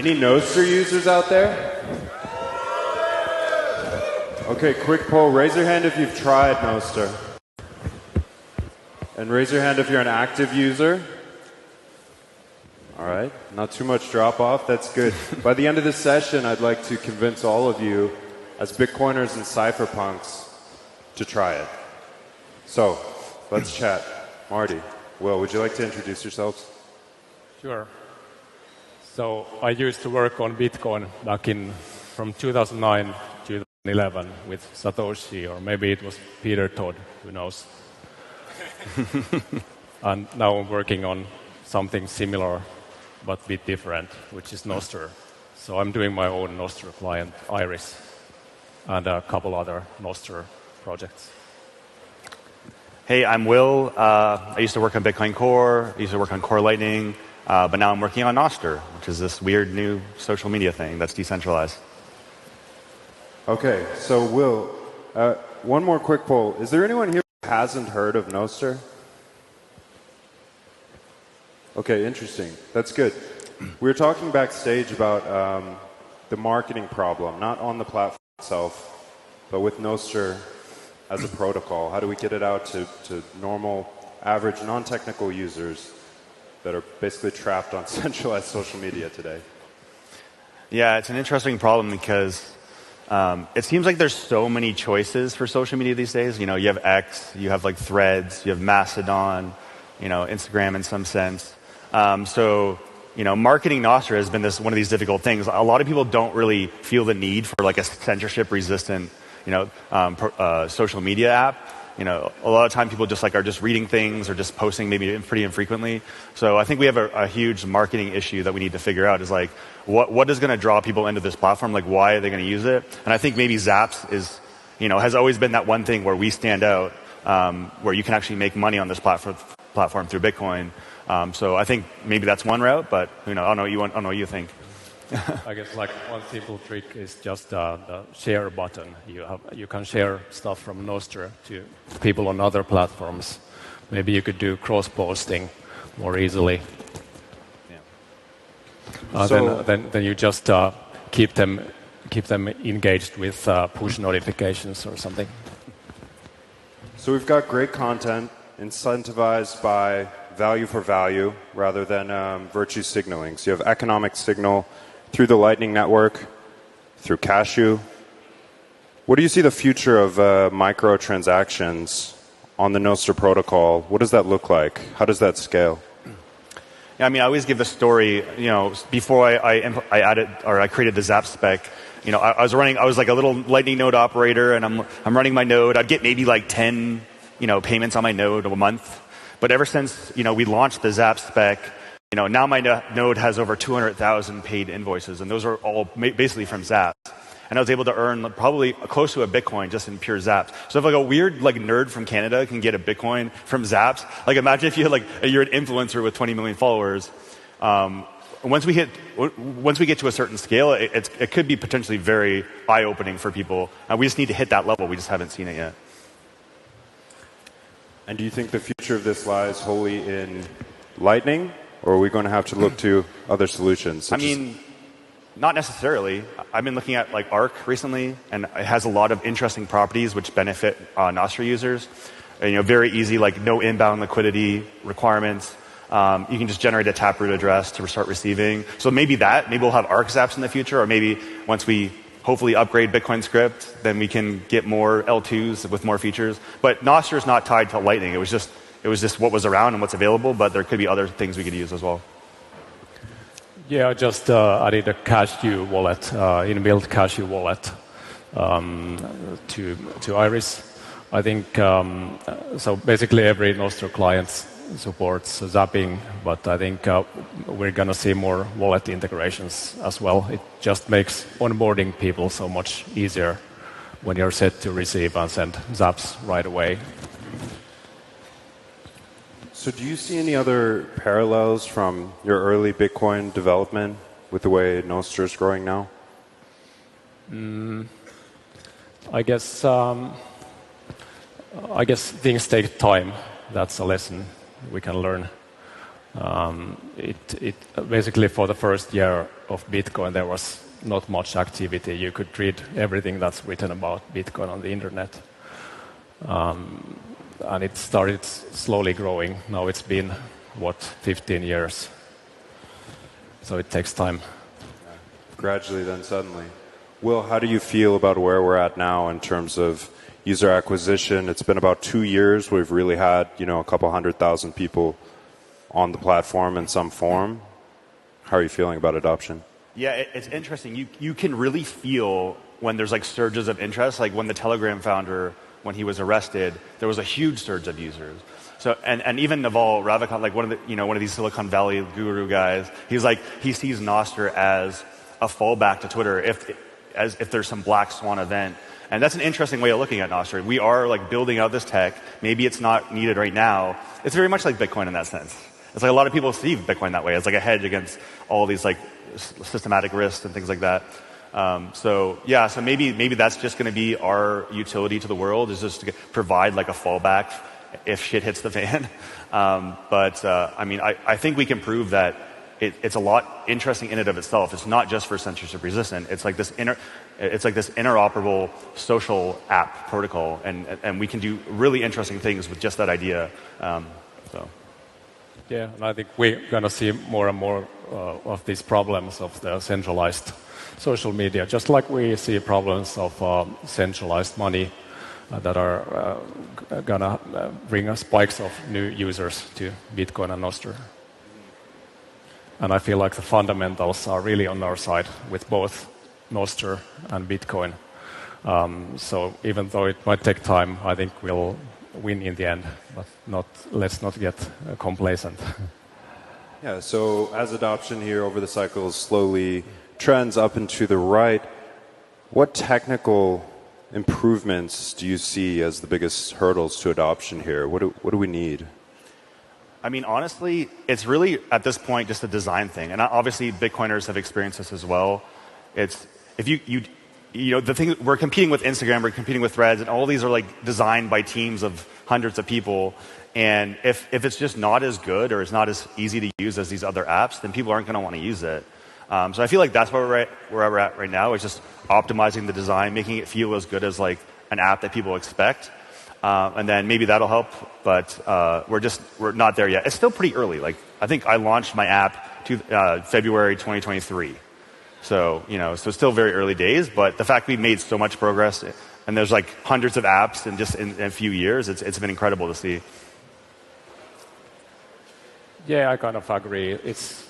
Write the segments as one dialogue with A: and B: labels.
A: Any Nostr users out there? Okay, quick poll. Raise your hand if you've tried Nostr. And raise your hand if you're an active user. All right, not too much drop-off. That's good. By the end of this session, I'd like to convince all of you, as Bitcoiners and cypherpunks, to try it. So, let's chat. Marty, Will, would you like to introduce yourselves?
B: Sure. So I used to work on Bitcoin back from 2009 to 2011 with Satoshi, or maybe it was Peter Todd, who knows. And now I'm working on something similar, but a bit different, which is Nostr. So I'm doing my own Nostr client, Iris, and a couple other Nostr projects.
C: Hey, I'm Will. I used to work on Bitcoin Core. I used to work on Core Lightning. But now I'm working on Nostr, which is this weird new social media thing that's decentralized.
A: Okay, so Will, one more quick poll. Is there anyone here who hasn't heard of Nostr? Okay, interesting. That's good. We were talking backstage about the marketing problem, not on the platform itself, but with Nostr as a protocol. How do we get it out to normal, average, non-technical users that are basically trapped on centralized social media today?
C: Yeah, it's an interesting problem because it seems like there's so many choices for social media these days. You know, you have X, you have like Threads, you have Mastodon, Instagram in some sense. So, marketing Nostr has been one of these difficult things. A lot of people don't really feel the need for like a censorship-resistant, social media app. A lot of time people just are just reading things or just posting maybe pretty infrequently. So I think we have a huge marketing issue that we need to figure out is like, what is going to draw people into this platform? Like, why are they going to use it? And I think maybe Zaps has always been that one thing where we stand out, where you can actually make money on this platform through Bitcoin. So I think maybe that's one route, but I don't know what you think.
B: I guess one simple trick is just the share button. You can share stuff from Nostr to people on other platforms. Maybe you could do cross-posting more easily.
A: Yeah.
B: Then you just keep them engaged with push notifications or something.
A: So we've got great content incentivized by value for value rather than virtue signaling. So you have economic signal through the Lightning Network, through Cashew. What do you see the future of microtransactions on the Nostr protocol? What does that look like? How does that scale?
C: Yeah, I always give the story. Before I created the Zaps spec, I was like a little Lightning node operator, and I'm running my node. I'd get maybe like 10, payments on my node a month. But ever since we launched the Zaps spec, now my node has over 200,000 paid invoices, and those are all basically from Zaps. And I was able to earn probably close to a Bitcoin just in pure Zaps. So if a weird nerd from Canada can get a Bitcoin from Zaps, imagine if you're an influencer with 20 million followers. Once we get to a certain scale, it could be potentially very eye-opening for people. And we just need to hit that level. We just haven't seen it yet.
A: And do you think the future of this lies wholly in Lightning? Or are we going to have to look to other solutions?
C: Not necessarily. I've been looking at Arc recently, and it has a lot of interesting properties which benefit Nostr users. Very easy, no inbound liquidity requirements. You can just generate a taproot address to start receiving. So maybe we'll have Arc Zaps in the future, or maybe once we hopefully upgrade Bitcoin script, then we can get more L2s with more features. But Nostr is not tied to Lightning. It was just what was around and what's available, but there could be other things we could use as well.
B: Yeah, I just added a Cashew wallet, inbuilt Cashew wallet to Iris. I think so. Basically, every Nostr client supports zapping, but I think we're going to see more wallet integrations as well. It just makes onboarding people so much easier when you're set to receive and send zaps right away.
A: So do you see any other parallels from your early Bitcoin development with the way Nostr is growing now?
B: I guess things take time. That's a lesson we can learn. It basically for the first year of Bitcoin there was not much activity. You could read everything that's written about Bitcoin on the internet, and it started slowly growing. Now it's been 15 years, so it takes time.
A: Gradually, then suddenly. Will, how do you feel about where we're at now in terms of user acquisition? It's been about 2 years. We've really had, a couple 100,000 people on the platform in some form. How are you feeling about adoption?
C: Yeah, it's interesting. You can really feel when there's like surges of interest. Like when the Telegram founder, when he was arrested, there was a huge surge of users. So and even Naval Ravikant, like one of these Silicon Valley guru guys, he's like he sees Nostr as a fallback to Twitter if there's some black swan event. And that's an interesting way of looking at Nostr. We are like building out this tech. Maybe it's not needed right now. It's very much like Bitcoin in that sense. It's like a lot of people see Bitcoin that way. It's like a hedge against all these like systematic risks and things like that. So maybe that's just going to be our utility to the world, is just to provide like a fallback if shit hits the fan. I think we can prove that it's a lot interesting in and of itself. It's not just for censorship resistant. It's like this interoperable social app protocol, and we can do really interesting things with just that idea.
B: Yeah, and I think we're going to see more and more of these problems of the centralized social media, just like we see problems of centralized money that are going to bring spikes of new users to Bitcoin and Nostr. And I feel like the fundamentals are really on our side with both Nostr and Bitcoin. So even though it might take time, I think we'll win in the end, but let's not get complacent.
A: Yeah, so as adoption here over the cycles slowly trends up and to the right, what technical improvements do you see as the biggest hurdles to adoption here? What do we need?
C: I mean, honestly, it's really, at this point, just a design thing. And obviously, Bitcoiners have experienced this as well. It's, if the thing, we're competing with Instagram, we're competing with Threads, and all these are like designed by teams of hundreds of people. And if it's just not as good or it's not as easy to use as these other apps, then people aren't going to want to use it. So I feel like that's where we're at right now, is just optimizing the design, making it feel as good as like an app that people expect. And then maybe that'll help, but we're not there yet. It's still pretty early. Like I think I launched my app February 2023. So so it's still very early days. But the fact we've made so much progress, and there's like hundreds of apps in a few years, it's been incredible to see.
B: Yeah, I kind of agree. It's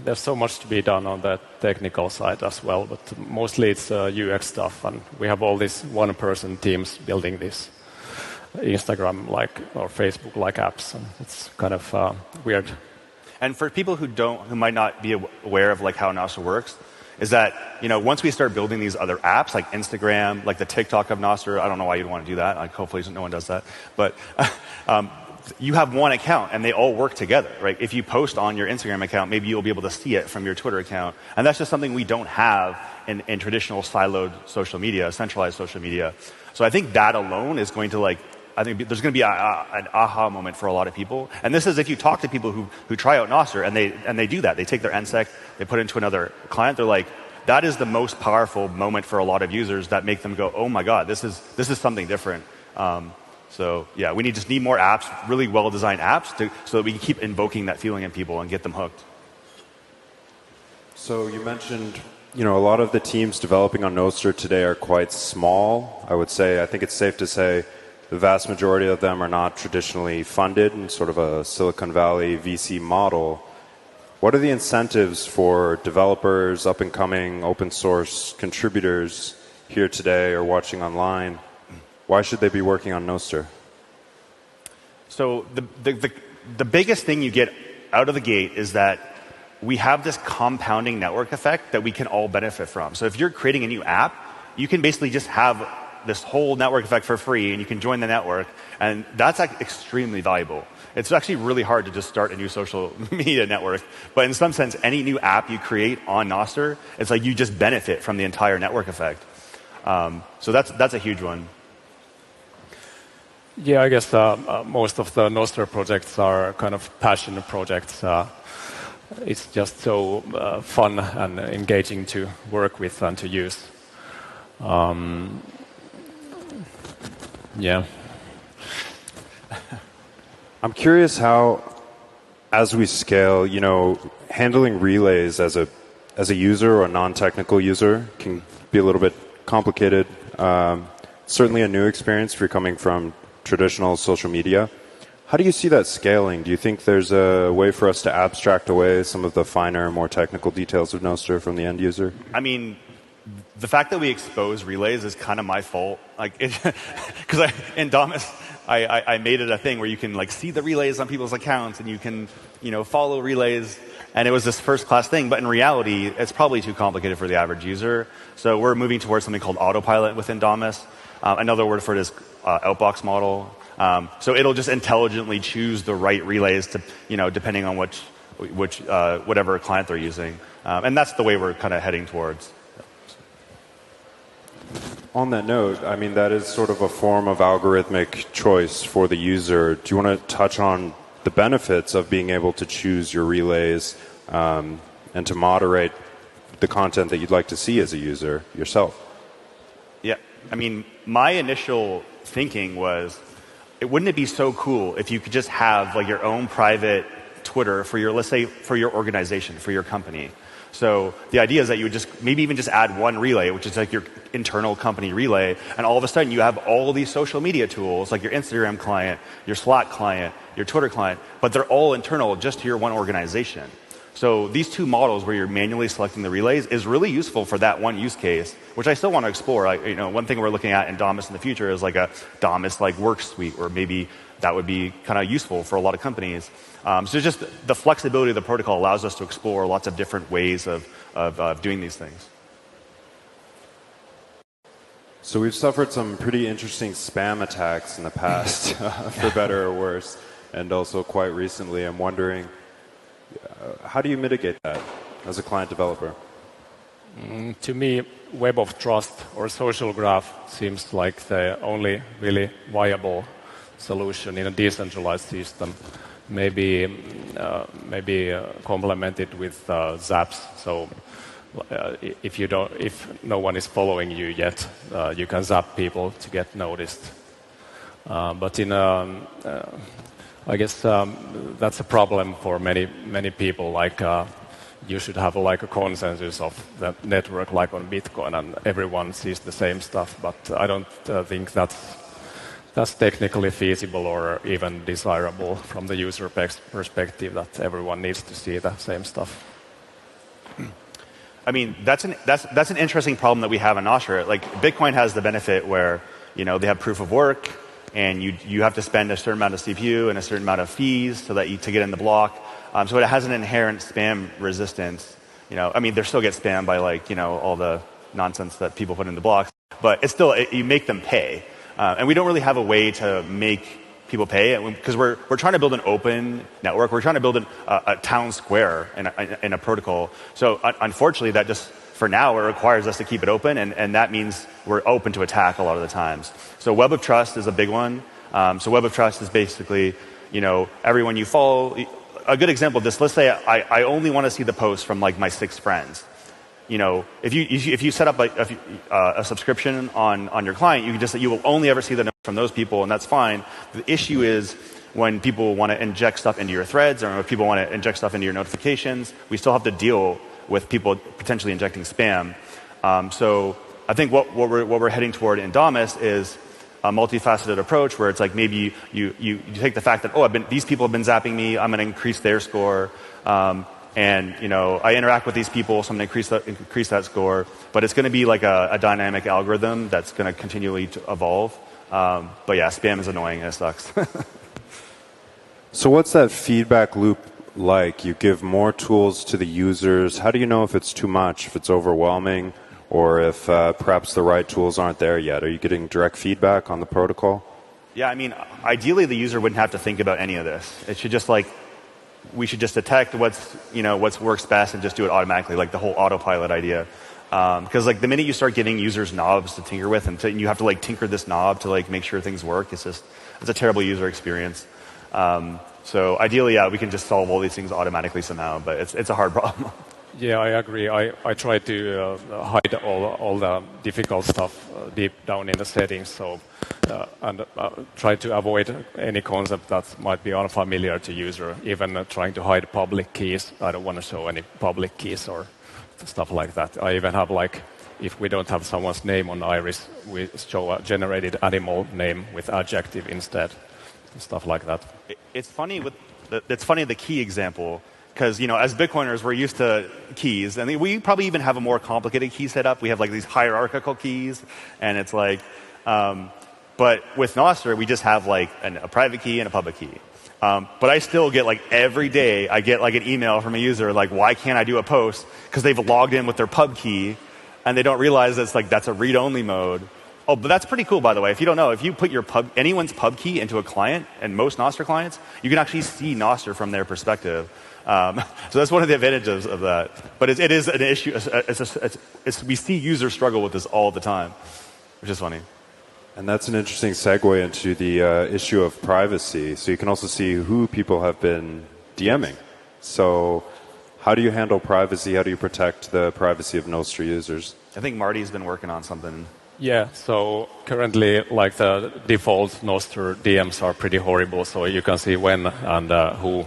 B: there's so much to be done on the technical side as well, but mostly it's UX stuff, and we have all these one-person teams building this Instagram-like or Facebook-like apps, and it's kind of weird.
C: And for people who might not be aware of like how Nostr works, is that once we start building these other apps like Instagram, like the TikTok of Nostr, I don't know why you'd want to do that. Like hopefully no one does that, but you have one account and they all work together, right? If you post on your Instagram account, maybe you'll be able to see it from your Twitter account, and that's just something we don't have in traditional siloed social media, centralized social media. So I think that alone is going to I think there's going to be an aha moment for a lot of people. And this is if you talk to people who try out Nostr and they do that. They take their NSEC, they put it into another client. They're like, that is the most powerful moment for a lot of users that make them go, oh my God, this is something different. So yeah, we just need more apps, really well-designed apps, so that we can keep invoking that feeling in people and get them hooked.
A: So you mentioned, a lot of the teams developing on Nostr today are quite small. I would say, I think it's safe to say, the vast majority of them are not traditionally funded in sort of a Silicon Valley VC model. What are the incentives for developers, up-and-coming open source contributors here today or watching online? Why should they be working on Nostr?
C: So the biggest thing you get out of the gate is that we have this compounding network effect that we can all benefit from. So if you're creating a new app, you can basically just have this whole network effect for free, and you can join the network, and that's extremely valuable. It's actually really hard to just start a new social media network, but in some sense, any new app you create on Nostr, it's like you just benefit from the entire network effect. So that's a huge one.
B: Yeah, I guess most of the Nostr projects are kind of passion projects. It's just so fun and engaging to work with and to use. Yeah.
A: I'm curious how, as we scale, handling relays as a user or a non-technical user can be a little bit complicated. Certainly a new experience if you're coming from traditional social media. How do you see that scaling? Do you think there's a way for us to abstract away some of the finer, more technical details of Nostr from the end user?
C: I mean, the fact that we expose relays is kind of my fault. Because in Damus, I made it a thing where you can see the relays on people's accounts and you can follow relays. And it was this first-class thing. But in reality, it's probably too complicated for the average user. So we're moving towards something called autopilot within Damus. Another word for it is outbox model. So it'll just intelligently choose the right relays to, depending on which whatever client they're using. And that's the way we're kind of heading towards.
A: On that note, I mean, that is sort of a form of algorithmic choice for the user. Do you want to touch on the benefits of being able to choose your relays and to moderate the content that you'd like to see as a user yourself?
C: Yeah. I mean, my initial thinking was, wouldn't it be so cool if you could just have your own private Twitter for let's say, for your organization, for your company? So the idea is that you would maybe even just add one relay, which is your internal company relay, and all of a sudden you have all these social media tools, like your Instagram client, your Slack client, your Twitter client, but they're all internal just to your one organization. So these two models where you're manually selecting the relays is really useful for that one use case, which I still want to explore. One thing we're looking at in Damus in the future is a Damus work suite, or maybe that would be kind of useful for a lot of companies. So just the flexibility of the protocol allows us to explore lots of different ways of doing these things.
A: So we've suffered some pretty interesting spam attacks in the past, for better or worse, and also quite recently. I'm wondering, how do you mitigate that as a client developer?
B: To me, Web of Trust or social graph seems like the only really viable solution in a decentralized system. Maybe complemented with Zaps. So if no one is following you yet, you can zap people to get noticed. But I guess that's a problem for many people. You should have a consensus of the network, like on Bitcoin, and everyone sees the same stuff. But I don't think that's technically feasible or even desirable from the user perspective, that everyone needs to see the same stuff.
C: I mean, that's an interesting problem that we have in Nostr. Bitcoin has the benefit where they have proof of work, and you have to spend a certain amount of CPU and a certain amount of fees to get in the block. So it has an inherent spam resistance. I mean, they still get spammed by all the nonsense that people put in the blocks, but it's still you make them pay. And we don't really have a way to make people pay, because we're trying to build an open network. We're trying to build a town square in a protocol. So unfortunately, that just, for now, it requires us to keep it open, and that means we're open to attack a lot of the times. So Web of Trust is a big one. So Web of Trust is basically, everyone you follow. A good example of this, let's say I only want to see the post from my 6 friends. If you set up a subscription on your client, you will only ever see the notes from those people, and that's fine. The issue is when people want to inject stuff into your threads, or when people want to inject stuff into your notifications, we still have to deal with people potentially injecting spam. So I think what we're heading toward in Damus is a multifaceted approach, where it's maybe you take the fact that these people have been zapping me, I'm going to increase their score. And I interact with these people, so I'm going to increase that score. But it's going to be a dynamic algorithm that's going to continually evolve. But yeah, spam is annoying and it sucks.
A: So what's that feedback loop like? You give more tools to the users. How do you know if it's too much, if it's overwhelming, or if perhaps the right tools aren't there yet? Are you getting direct feedback on the protocol?
C: Yeah, I mean, ideally the user wouldn't have to think about any of this. It should just we should just detect what works best and just do it automatically, like the whole autopilot idea. Because like the minute you start giving users knobs to tinker with, and you have to like tinker this knob to like make sure things work, it's a terrible user experience. So ideally, yeah, we can just solve all these things automatically somehow, but it's a hard problem.
B: Yeah, I agree. I try to hide all the difficult stuff deep down in the settings, so and try to avoid any concept that might be unfamiliar to user. Even trying to hide public keys, I don't want to show any public keys or stuff like that. I even have like, if we don't have someone's name on Iris, we show a generated animal name with adjective instead, stuff like that.
C: It's funny the key example. Because, as Bitcoiners, we're used to keys. And we probably even have a more complicated key setup. We have, like, these hierarchical keys. And it's like, but with Nostr, we just have, like, a private key and a public key. But I still get, like, every day, I get, like, an email from a user, like, why can't I do a post? Because they've logged in with their pub key, and they don't realize that's a read-only mode. Oh, but that's pretty cool, by the way. If you don't know, if you put anyone's pub key into a client, and most Nostr clients, you can actually see Nostr from their perspective. So that's one of the advantages of that. But it is an issue. We see users struggle with this all the time, which is funny.
A: And that's an interesting segue into the issue of privacy. So you can also see who people have been DMing. So how do you handle privacy? How do you protect the privacy of Nostr users?
C: I think Marty's been working on something.
B: Yeah, so currently, like the default Nostr DMs are pretty horrible, so you can see when and who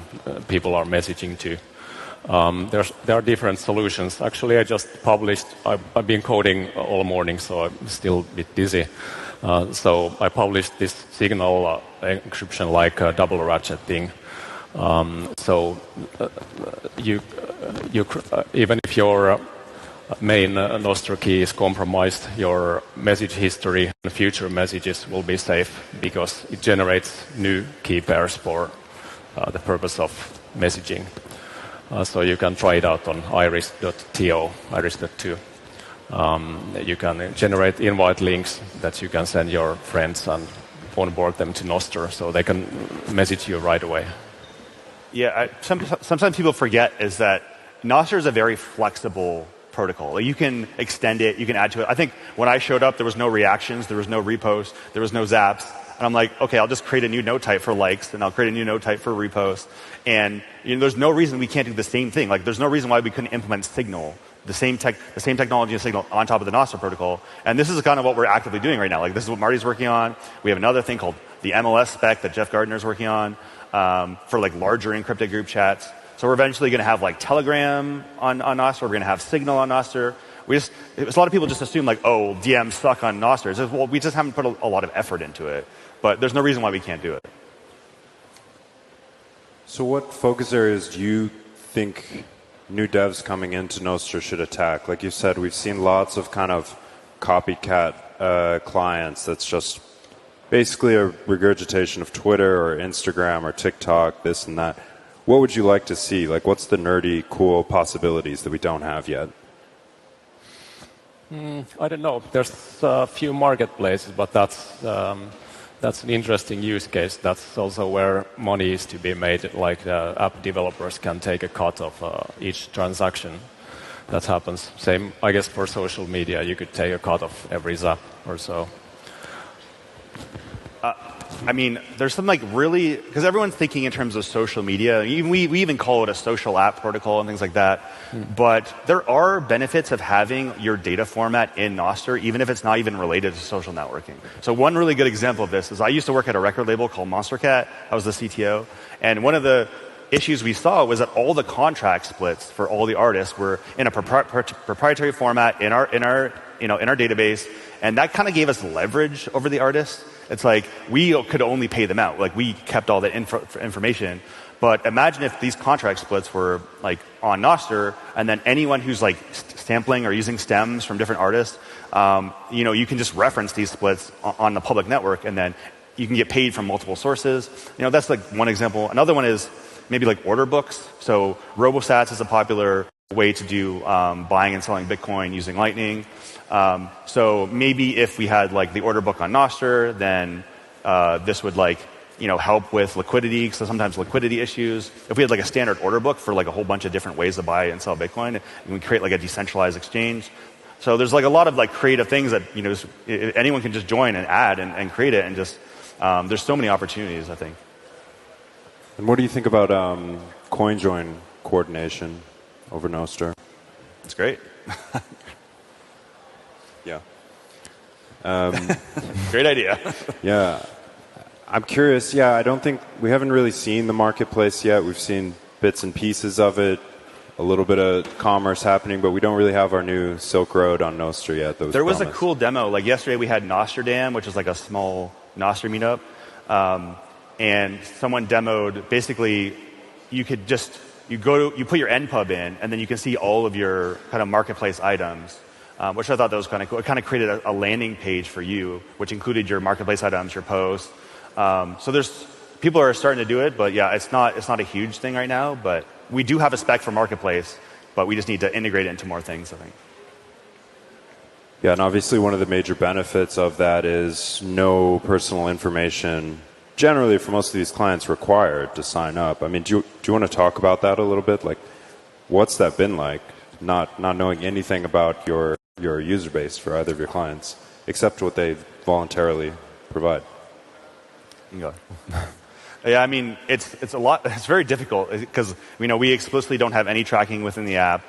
B: people are messaging to. There are different solutions. Actually, I just published, I've been coding all morning, so I'm still a bit dizzy. So I published this signal encryption like double ratchet thing. So even if your main Nostr key is compromised, your message history and future messages will be safe because it generates new key pairs for the purpose of messaging. So you can try it out on iris.to, iris.to. You can generate invite links that you can send your friends and onboard them to Nostr so they can message you right away.
C: Yeah, sometimes people forget is that Nostr is a very flexible protocol. You can extend it, you can add to it. I think when I showed up, there was no reactions, there was no reposts, there was no zaps. And I'm like, okay, I'll just create a new node type for likes, and I'll create a new node type for reposts. And there's no reason we can't do the same thing. Like, there's no reason why we couldn't implement Signal, the same technology and Signal on top of the Nostr protocol. And this is kind of what we're actively doing right now. Like, this is what Marty's working on. We have another thing called the MLS spec that Jeff Gardner's working on for like larger encrypted group chats. So we're eventually going to have like Telegram on Nostr. We're going to have Signal on Nostr. A lot of people just assume like, oh, DMs suck on Nostr. It's just, well, we just haven't put a lot of effort into it. But there's no reason why we can't do it.
A: So what focus areas do you think new devs coming into Nostr should attack? Like you said, we've seen lots of kind of copycat clients that's just basically a regurgitation of Twitter or Instagram or TikTok, this and that. What would you like to see? Like, what's the nerdy, cool possibilities that we don't have yet?
B: I don't know. There's a few marketplaces, but that's an interesting use case. That's also where money is to be made. Like app developers can take a cut of each transaction that happens. Same, I guess, for social media. You could take a cut of every zap or so.
C: I mean, there's some like really, because everyone's thinking in terms of social media. We even call it a social app protocol and things like that. But there are benefits of having your data format in Nostr, even if it's not even related to social networking. So one really good example of this is I used to work at a record label called Monstercat. I was the CTO. And one of the issues we saw was that all the contract splits for all the artists were in a proprietary format in our database. And that kind of gave us leverage over the artists. It's like we could only pay them out. Like we kept all that information. But imagine if these contract splits were like on Nostr, and then anyone who's like sampling or using stems from different artists, you can just reference these splits on the public network, and then you can get paid from multiple sources. That's like one example. Another one is maybe like order books. So RoboSats is a popular way to do buying and selling Bitcoin using Lightning. So maybe if we had like the order book on Nostr, then this would like help with liquidity, because sometimes liquidity issues. If we had like a standard order book for like a whole bunch of different ways to buy and sell Bitcoin, and we create like a decentralized exchange, So there's like a lot of like creative things that anyone can just join and add and create it, and just there's so many opportunities, I think.
A: And what do you think about coin join coordination over Nostr?
C: It's great.
A: Yeah.
C: Great idea.
A: Yeah. I'm curious. Yeah, I don't think we haven't really seen the marketplace yet. We've seen bits and pieces of it, a little bit of commerce happening, but we don't really have our new Silk Road on Nostr yet.
C: There was a cool demo. Like yesterday, we had Nostradam, which is like a small Nostr meetup, and someone demoed. Basically, you put your npub in, and then you can see all of your kind of marketplace items. Which I thought that was kind of cool. It kind of created a landing page for you, which included your marketplace items, your posts. So people are starting to do it, but yeah, it's not a huge thing right now. But we do have a spec for marketplace, but we just need to integrate it into more things, I think.
A: Yeah, and obviously one of the major benefits of that is no personal information, generally for most of these clients, required to sign up. I mean, do you want to talk about that a little bit? Like, what's that been like, not knowing anything about your user base for either of your clients, except what they voluntarily provide?
C: Yeah, I mean, it's a lot. It's very difficult because we explicitly don't have any tracking within the app.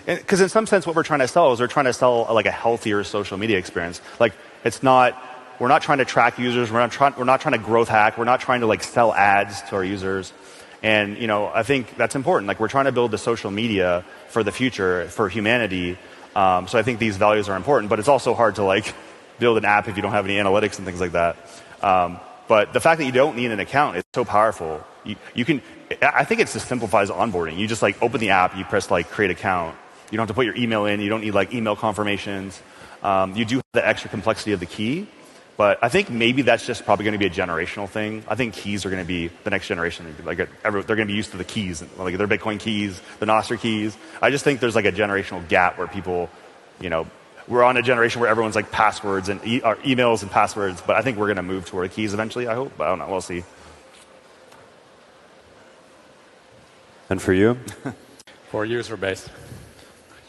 C: Because in some sense, what we're trying to sell is we're trying to sell like a healthier social media experience. Like we're not trying to track users. We're not trying to growth hack. We're not trying to like sell ads to our users. And I think that's important. Like we're trying to build the social media for the future for humanity. So I think these values are important. But it's also hard to like build an app if you don't have any analytics and things like that. But the fact that you don't need an account is so powerful. I think it just simplifies onboarding. You just like open the app, you press like create account. You don't have to put your email in. You don't need like email confirmations. You do have the extra complexity of the key. But I think maybe that's just probably going to be a generational thing. I think keys are going to be the next generation. Like they're going to be used to the keys, like their Bitcoin keys, the Nostr keys. I just think there's like a generational gap where people, we're on a generation where everyone's like passwords and emails and passwords, but I think we're going to move toward keys eventually, I hope. But I don't know. We'll see.
A: And for you?
B: For user base.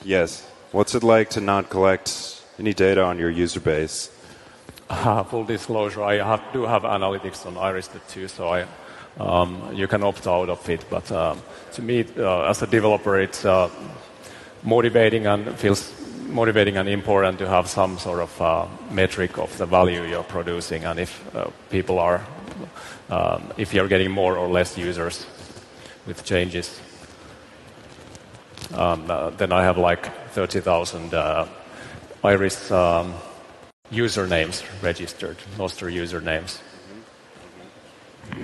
A: Yes. What's it like to not collect any data on your user base?
B: Full disclosure, I do have analytics on Iris.2, so you can opt out of it. But to me, as a developer, it's motivating and feels motivating and important to have some sort of metric of the value you're producing, and if people are, if you're getting more or less users with changes. Then I have like 30,000 Iris usernames registered, Nostr usernames.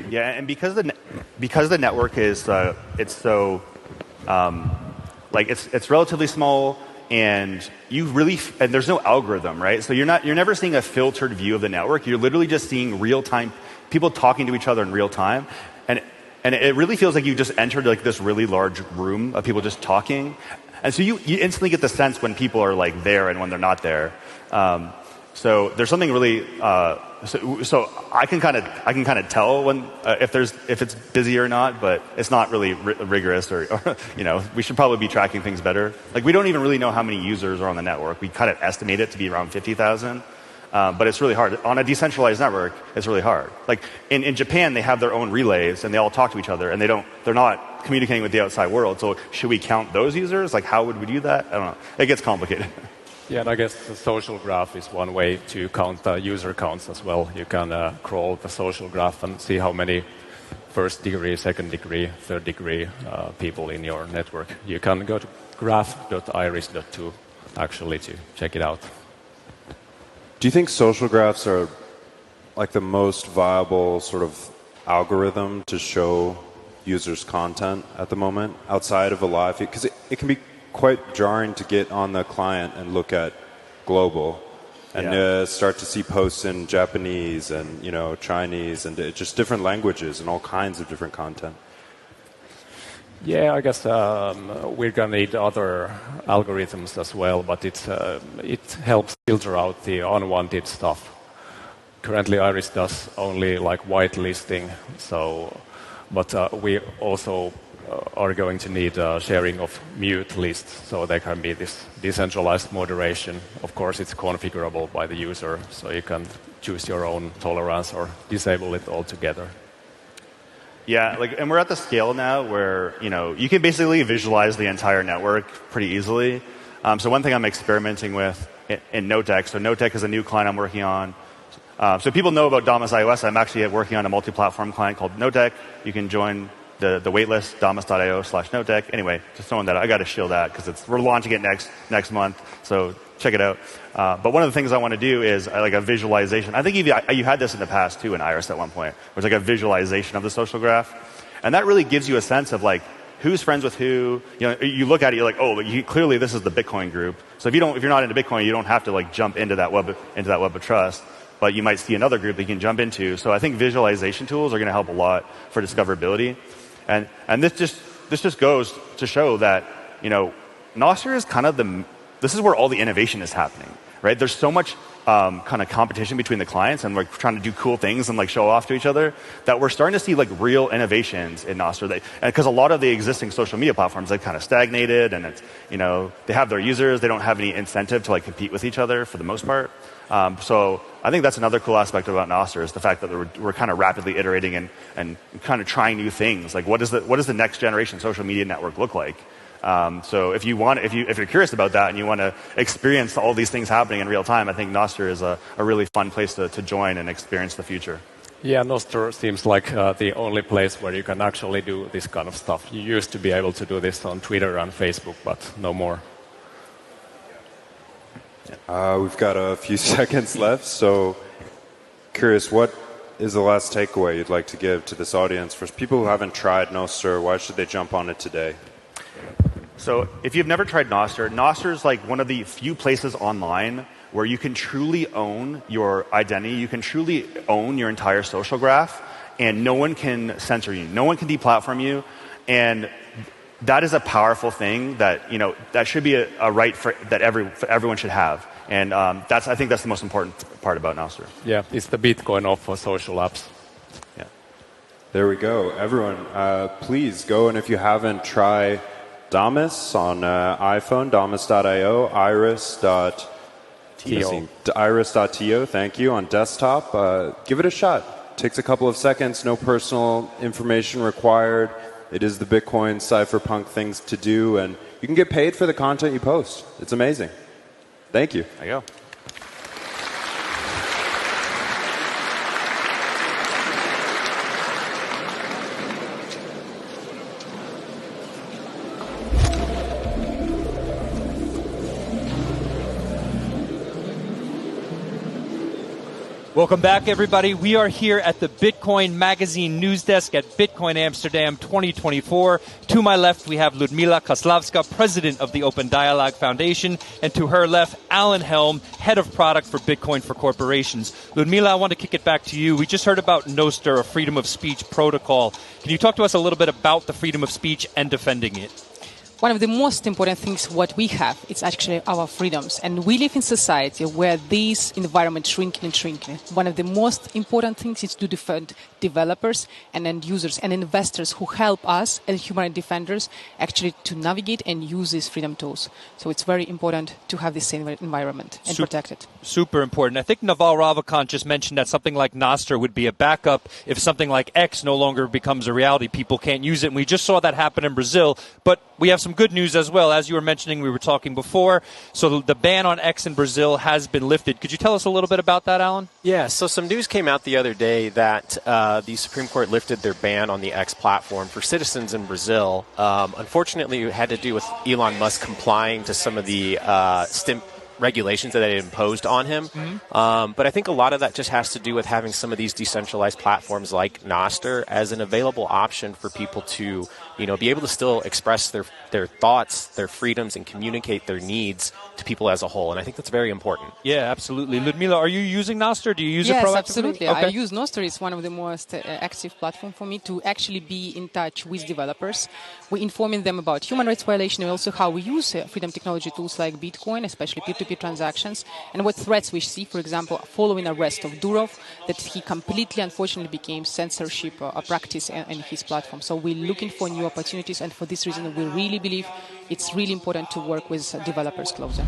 C: Yeah, and because the network is it's so it's relatively small, and and there's no algorithm, right? So you're never seeing a filtered view of the network. You're literally just seeing real time people talking to each other in real time, and it really feels like you just entered like this really large room of people just talking, and so you instantly get the sense when people are like there and when they're not there. So there's something really. So I can kind of tell when if it's busy or not, but it's not really rigorous or we should probably be tracking things better. Like we don't even really know how many users are on the network. We kind of estimate it to be around 50,000, but it's really hard on a decentralized network. It's really hard. Like in Japan, they have their own relays and they all talk to each other, and they're not communicating with the outside world. So should we count those users? Like how would we do that? I don't know. It gets complicated.
B: Yeah, and I guess the social graph is one way to count user counts as well. You can crawl the social graph and see how many first degree, second degree, third degree people in your network. You can go to graph.iris.to actually to check it out.
A: Do you think social graphs are like the most viable sort of algorithm to show users content at the moment outside of a live feed? Because it can be quite jarring to get on the client and look at global and start to see posts in Japanese and Chinese and just different languages and all kinds of different content.
B: Yeah, I guess we're gonna need other algorithms as well, but it helps filter out the unwanted stuff. Currently, Iris does only like whitelisting, but we also are going to need sharing of mute lists, so there can be this decentralized moderation. Of course, it's configurable by the user, so you can choose your own tolerance or disable it altogether.
C: Yeah, and we're at the scale now where you can basically visualize the entire network pretty easily. So one thing I'm experimenting with in NodeDeck. So NodeDeck is a new client I'm working on. So people know about Damus iOS. I'm actually working on a multi-platform client called NodeDeck. You can join the waitlist, damus.io/NodeDeck. Anyway, just throwing that out. I got to shield that because we're launching it next month. So check it out. But one of the things I want to do is like a visualization. I think you had this in the past too in Iris at one point. It was like a visualization of the social graph, and that really gives you a sense of like who's friends with who. You look at it, you're like, oh, clearly this is the Bitcoin group. So if you're not into Bitcoin, you don't have to like jump into that web of trust. But you might see another group that you can jump into. So I think visualization tools are going to help a lot for discoverability. And this just goes to show that Nostr is kind of this is where all the innovation is happening, right? There's so much kind of competition between the clients, and we're trying to do cool things and like show off to each other that we're starting to see like real innovations in Nostr. Because a lot of the existing social media platforms they kind of stagnated, and it's they have their users, they don't have any incentive to like compete with each other for the most part. So I think that's another cool aspect about Nostr is the fact that we're kind of rapidly iterating and kind of trying new things. Like what does the next generation social media network look like? So if you're curious about that and you want to experience all these things happening in real time, I think Nostr is a really fun place to join and experience the future.
B: Yeah, Nostr seems like the only place where you can actually do this kind of stuff. You used to be able to do this on Twitter and Facebook, but no more.
A: We've got a few seconds left, so curious, what is the last takeaway you'd like to give to this audience? For people who haven't tried Nostr, why should they jump on it today?
C: So if you've never tried Nostr is like one of the few places online where you can truly own your identity, you can truly own your entire social graph, and no one can censor you, no one can deplatform you, and that is a powerful thing that that should be a right that everyone should have, and I think that's the most important part about Nostr.
B: Yeah, it's the Bitcoin of social apps.
A: Yeah, there we go. Everyone, please go, and if you haven't, try Damus on iPhone, damus.io, iris.to. Thank you, on desktop. Give it a shot. Takes a couple of seconds. No personal information required. It is the Bitcoin cypherpunk things to do, and you can get paid for the content you post. It's amazing. Thank you.
C: There you go.
D: Welcome back, everybody. We are here at the Bitcoin Magazine news desk at Bitcoin Amsterdam 2024. To my left, we have Ludmila Kaslavska, president of the Open Dialogue Foundation, and to her left, Alan Helm, head of product for Bitcoin for Corporations. Ludmila, I want to kick it back to you. We just heard about Nostr, a freedom of speech protocol. Can you talk to us a little bit about the freedom of speech and defending it?
E: One of the most important things what we have is actually our freedoms. And we live in society where these environments shrinking and shrinking. One of the most important things is to defend developers and end users and investors who help us and human rights defenders actually to navigate and use these freedom tools. So it's very important to have this same environment and protect it.
D: Super important. I think Naval Ravikant just mentioned that something like Nostr would be a backup if something like X no longer becomes a reality. People can't use it. And we just saw that happen in Brazil. But we have some good news as well. As you were mentioning, we were talking before. So the ban on X in Brazil has been lifted. Could you tell us a little bit about that, Alan?
F: Yeah, so some news came out the other day that the Supreme Court lifted their ban on the X platform for citizens in Brazil. Unfortunately, it had to do with Elon Musk complying to some of the regulations that they imposed on him. Mm-hmm. But I think a lot of that just has to do with having some of these decentralized platforms like Nostr as an available option for people to be able to still express their thoughts, their freedoms, and communicate their needs to people as a whole. And I think that's very important.
D: Yeah, absolutely. Ludmila, are you using Nostr? Do you use it proactively?
E: Yes, absolutely.
D: Okay.
E: I use Nostr. It's one of the most active platforms for me to actually be in touch with developers. We're informing them about human rights violation and also how we use freedom technology tools like Bitcoin, especially peer-to-peer Microtransactions, and what threats we see, for example, following arrest of Durov, that he completely, unfortunately, became censorship a practice in his platform. So we're looking for new opportunities, and for this reason, we really believe it's really important to work with developers closer.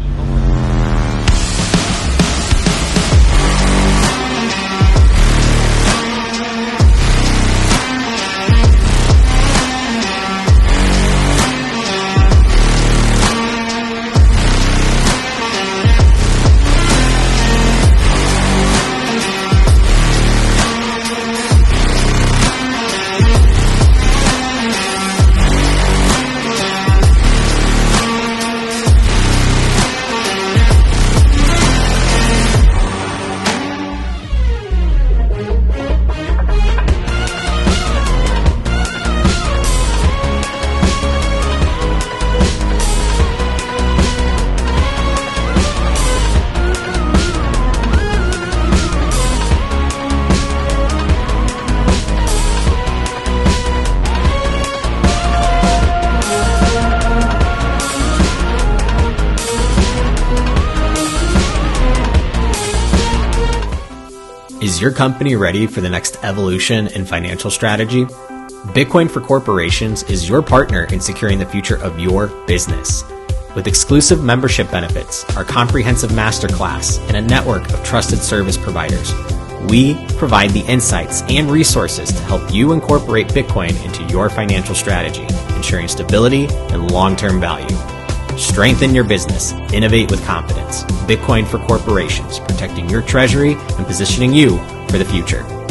G: Is your company ready for the next evolution in financial strategy? Bitcoin for Corporations is your partner in securing the future of your business. With exclusive membership benefits, our comprehensive masterclass, and a network of trusted service providers, we provide the insights and resources to help you incorporate Bitcoin into your financial strategy, ensuring stability and long-term value. Strengthen your business. Innovate with confidence. Bitcoin for Corporations, protecting your treasury and positioning you for the future.